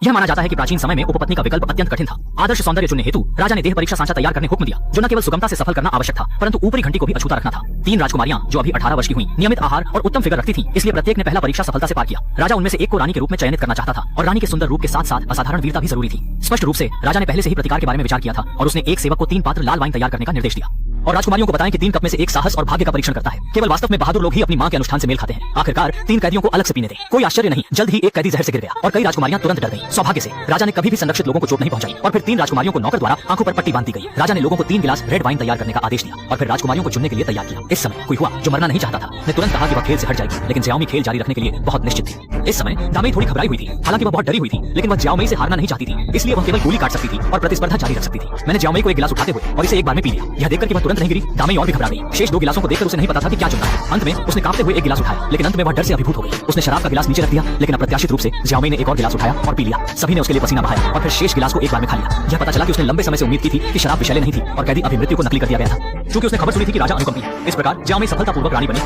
यह माना जाता है कि प्राचीन समय में उपपत्नी का विकल्प अत्यंत कठिन था। आदर्श सौंदर्य चुनने हेतु राजा ने देह परीक्षा सांचा तैयार करने हुक्म दिया, जो न केवल सुगमता से सफल करना आवश्यक था, परंतु ऊपरी घंटी को भी अछूता रखना था। 3 राजकुमारियां जो अभी 18 वर्ष की हुईं, नियमित आहार और उत्तम फिगर रखती थीं, इसलिए प्रत्येक ने पहला परीक्षा सफलता से पार किया। राजा उनमें से एक को रानी के रूप में चयनित करना चाहता था और रानी के सुंदर रूप के साथ साथ असाधारण वीरता भी जरूरी थी। स्पष्ट रूप से राजा ने पहले से ही प्रतिकार के बारे में विचार किया था और उसने एक सेवक को 3 पात्र लाल वाइन तैयार करने का निर्देश दिया और राजकुमारियों को बताएं कि 3 कप में से एक साहस और भाग्य का परीक्षण करता है। केवल वास्तव में बहादुर लोग ही अपनी मां के अनुष्ठान से मेल खाते हैं। आखिरकार 3 कैदियों को अलग से पीने दें। कोई आश्चर्य नहीं, जल्द ही एक कैदी जहर से गिर गया और कई राजकुमारियां तुरंत डर गईं। सौभाग्य से राजा ने कभी भी संरक्षित लोगों को चोट नहीं पहुंचाई और फिर 3 राजकुमारियों को नौकर द्वारा आंखों पर पट्टी बांध दी गई। राजा ने लोगों को 3 गिलास रेड वाइन तैयार करने का आदेश दिया और फिर राजकुमारियों को चुनने के लिए तैयार किया। इस समय कोई हुआ जो मरना नहीं चाहता था, ने तुरंत कहा कि वह खेल से हट जाएगी, लेकिन ज्याओमी खेल जारी रखने के लिए बहुत निश्चित थी। इस समय दामेई थोड़ी घबराई हुई थी, हालांकि वह बहुत डरी हुई थी, लेकिन वह ज्याओमी से हारना नहीं चाहती थी, इसलिए वह केवल गोली काट सकती थी और प्रतिस्पर्धा जारी रख सकती थी। मैंने ज्याओमी को एक गिलास उठाते हुए और इसे एक बार में पी लिया। यह देखकर कि वह तुरंत नहीं गिरी, दामेई और भी घबरा गई। शेष 2 गिलासों को देखकर उसे नहीं पता था कि क्या चुनना है। अंत में उसने कांपते हुए एक गिलास उठाया, लेकिन अंत में वह डर से अभिभूत हो गई। उसने शराब का गिलास नीचे रख दिया, लेकिन अप्रत्याशित रूप से ज्याओमी ने एक और गिलास उठाया और पी लिया। सभी ने उसके लिए पसीना बहाया और फिर शेष गिलास को एक बार में खा लिया। यह पता चला कि उसने लंबे समय से उम्मीद की थी कि शराब विषैले नहीं थी और कैदी अभिमृत्यु को नकली कर दिया गया था, क्योंकि उसने खबर सुनी थी कि राजा अनुकंपी है। इस प्रकार ज्याओमी सफलतापूर्वक रानी बनी।